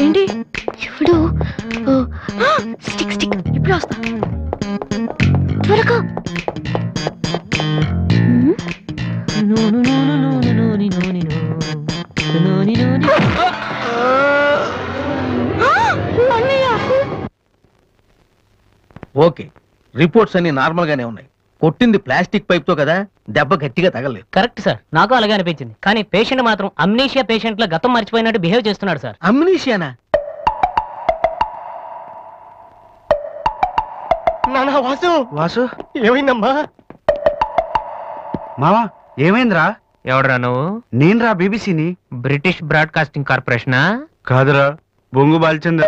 ఏంటి ఇప్పుడు stick stick ఇప్పుడు వస్తా త్వరగా. ఓకే, రిపోర్ట్స్ అన్ని నార్మల్ గానే ఉన్నాయి. కొట్టింది ప్లాస్టిక్ పైప్ తో కదా, దెబ్బ గట్టిగా తగలలేదు. కరెక్ట్ సార్, నాకు అలాగే అనిపించింది. కానీ పేషెంట్ మాత్రం అమ్నీషియా పేషెంట్ లా గతం మర్చిపోయినట్టు బిహేవ్ చేస్తున్నాడు సార్. అమ్నీషియానా? నానా వాసు, వాసు ఏమైందమ్మా? మావా ఏమైందిరా? ఎవడరా నువ్వు? నేనురా, బీబీసీని. British broadcasting కార్పొరేషనా? కాదురా, బొంగు బాల్చంద్ర.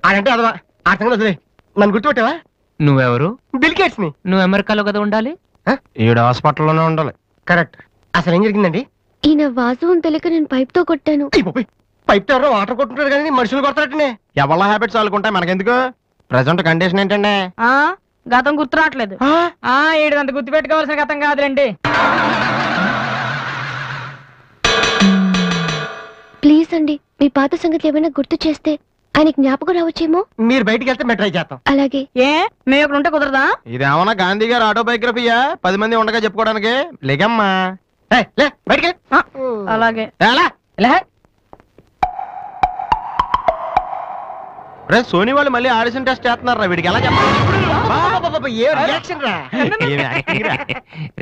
ఆడంటే అదవా, ఆ సంగతి వదిలే. నన్ను గుర్తుపెట్టావా? నువ్వెవరు? బిల్ గేట్స్ ని. నువ్వు అమెరికాలో కదా ఉండాలి. ఈడ హాస్పిటల్లోనే ఉండాలి. కరెక్ట్. అసలు ఏం జరిగిందండి? ఈయన వాసు అని తెలియక నేను పైప్ తో కొట్టాను. పైప్ తో ఎవరో వాటర్ కొట్టుకుంటారు కానీ మనుషులు కొడతారటనే. ఎవరి హ్యాబిట్స్ వాళ్ళకుంటాయి, మనకెందుకు? ప్రెసెంట్ కండిషన్ ఏంటండి? గతం గుర్తు రావట్లేదు. ఏడంత గుర్తు పెట్టుకోవాల్సిన గతం కాదులేండి. ప్లీజ్ అండి, మీ పాత సంగతి ఏమైనా గుర్తు చేస్తే ఆయనకి జ్ఞాపకం రావచ్చేమో. మీరు బయటికి వెళ్తే మేము ట్రై చేస్తాం. అలాగే. ఏ మేము ఇక్కడ ఉంటే కుదరదా? ఇదేమన్నా గాంధీ గారు ఆటోబయోగ్రఫీయా 10 మంది ఉండగా చెప్పుకోవడానికి? లేకమ్మా లే బయటికి. అలాగే. రే, సోనీ వాళ్ళు మళ్ళీ ఆడిషన్ టెస్ట్ చేస్తున్నారా? వీడికి ఎలా చెప్పాలి? ఏ రియాక్షన్ రా?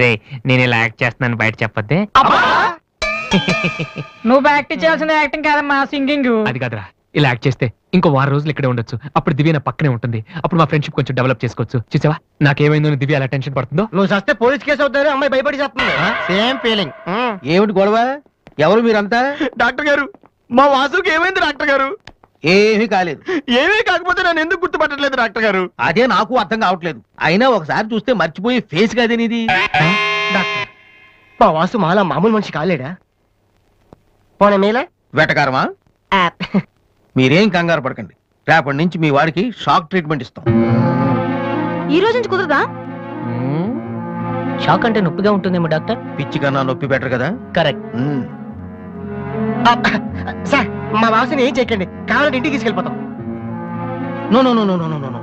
రే, నేను ఇలా యాక్ట్ చేస్తున్నాను బయట చెప్పొద్దే. నువ్వు యాక్టింగ్ చేయాల్సిన యాక్టింగ్ కాదమ్మా, సింగింగ్. అది కాదురా, ఇలా యాక్ట్ చేస్తే ఇంకో 6 రోజులు ఇక్కడే ఉండొచ్చు. అప్పుడు దివ్య నా పక్కనే ఉంటుంది. అప్పుడు మా ఫ్రెండ్షిప్ కొంచెం డెవలప్ చేసుకోవచ్చు. చూసావా నాకేమైందో దివ్య అలా టెన్షన్ పడుతుందో. నువ్వు చస్తే పోలీస్ కేసు అవుతారు. అమ్మాయి భయపడి చేస్తుంది. Same feeling. ఏమిటి గొడవ? ఎవరు మీరంతా? డాక్టర్ గారు, మా వాసుకి ఏమైంది డాక్టర్ గారు? ఏమీ కాలేదు. ఏమీ కాకపోతే నన్ను ఎందుకు గుర్తుపట్టలేదు డాక్టర్ గారు? అదే నాకు అర్థం కావట్లేదు. అయినా ఒకసారి చూస్తే మర్చిపోయి ఫేస్ కాదే నీది. డాక్టర్, మా వాసు మాలా మామూలు మనిషి కాలేడా? పోనీ మేలా వెటకారమా? మీరేం కంగారు పడకండి. రేపటి నుంచి మీ వాడికి షాక్ ట్రీట్మెంట్ ఇస్తాం. ఈ రోజు నుంచి కుదరదా? షాక్ అంటే నొప్పిగా ఉంటుందేమో డాక్టర్. పిచ్చి కన్నా నొప్పి బెటర్ కదా. కరెక్ట్. సార్, మా వాసుని ఏం చేయకండి, కావాలంటే ఇంటికి తీసుకెళ్ళిపోతాం. No no no no no no no.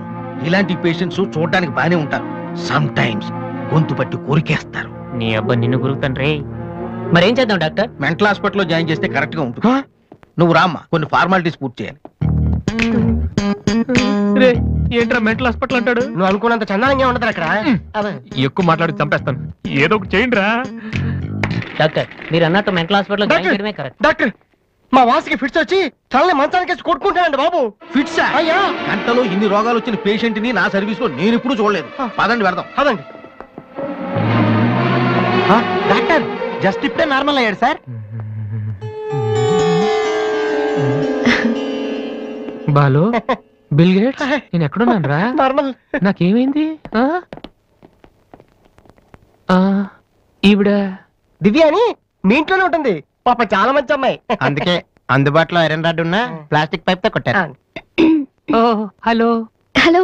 ఇలాంటి పేషెంట్స్ చూడడానికి బానే ఉంటారు. సమ్ టైమ్స్ గొంతు పట్టి కొరికేస్తారు. నీ అబ్బా నిన్ను గురుకుతాను రే. మరేం చేద్దాం డాక్టర్? మెంటల్ హాస్పిటల్లో జాయిన్ చేస్తే కరెక్ట్ గా ఉంటుంది. నువ్వు రామ్మా, కొన్ని ఫార్మాలిటీస్ పూర్తి చేయాలి. ఏంట్రా మెంటల్ హాస్పిటల్ అంటాడు? నువ్వు అనుకున్నంత చందానంగా ఉండదు అక్కడ. ఎక్కువ మాట్లాడి చంపేస్తాను. ఏదో ఒకటి చేయండి రా. డాక్టర్, మీరు అన్నట్టు మెంటల్ హాస్పిటల్ జాయిన్ చేయడమే కరెక్ట్. డాక్టర్, మా వాసుకి ఫిట్స్ వచ్చి తనని మంచానికి కొట్టుకుంటానండి బాబు. ఫిట్స్ అయ్యా, గంటలో ఇన్ని రోగాలు వచ్చిన పేషెంట్ ని నా సర్వీస్ లో నేను ఇప్పుడు చూడలేదు. పదండి వెళ్దాం. అదండి. డాక్టర్, జస్ట్ ఇప్పుడే నార్మల్ అయ్యాడు సార్. బాలు, బిల్ గేట్స్, నేను ఎక్కడున్నాను రా? నార్మల్. నాకేమైంది? ఈవిడ దివ్య అని మీ ఇంట్లోనే ఉంటుంది. పాప చాలా మంచి అమ్మాయి. అందుకే అందుబాటులో ఐరన్ రాడ్ ఉన్న ప్లాస్టిక్ పైప్ తో కొట్టారు. ఓ హలో. హలో,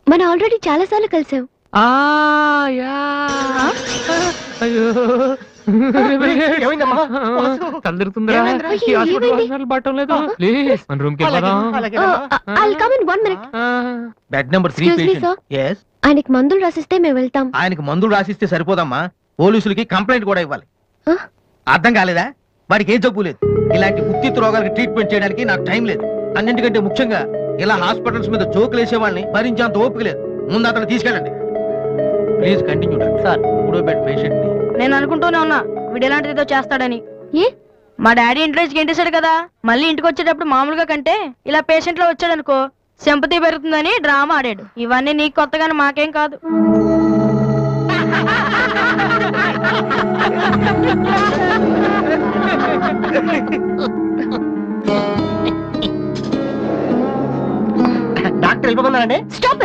మనం ఆల్రెడీ చాలా సార్లు కలిసాం. అయ్యో ఏమైందమ్మా? తలదిరుతుందిరా. పట్టం లేదు. ప్లీజ్ మన రూమ్ కి I'll come in 1 minute. Bed number 3 Excuse me, patient. sir. yes. ఆయనకి మందులు రాసిస్తే మేము వెళ్తాం. ఆయనకి మందులు రాసిస్తే సరిపోదమ్మా, పోలీసులకి కంప్లైంట్ కూడా ఇవ్వాలి. Huh? అర్థం కాలేదా? వాడికి ఏ జబ్బు లేదు. ఇలాంటి ఉత్తిత్ రోగాలకి ట్రీట్మెంట్ చేయడానికి నాకు టైం లేదు. అన్నింటికంటే ముఖ్యంగా ఇలా హాస్పిటల్స్ మీద జోకులు వేసే వాళ్ళని భరించేంత ఓపిక లేదు. ముందు అతను తీసుకెళ్ళండి. Please continue doctor. సార్, 3వ బెడ్ పేషెంట్ ని. నేను అనుకుంటూనే ఉన్నా వీడు ఎలాంటిది ఏదో చేస్తాడని. ఏ? మా డాడీ ఇంట్లోకి గెంటేశాడు కదా, మళ్ళీ ఇంటికి వచ్చేటప్పుడు మామూలుగా కంటే ఇలా పేషెంట్ లో వచ్చాడు అనుకో సింపతి పెరుగుతుందని డ్రామా ఆడాడు. ఇవన్నీ నీకు కొత్తగానే మాకేం కాదు. డాక్టర్ వెళ్ళిపోతున్నారండి. Stop it.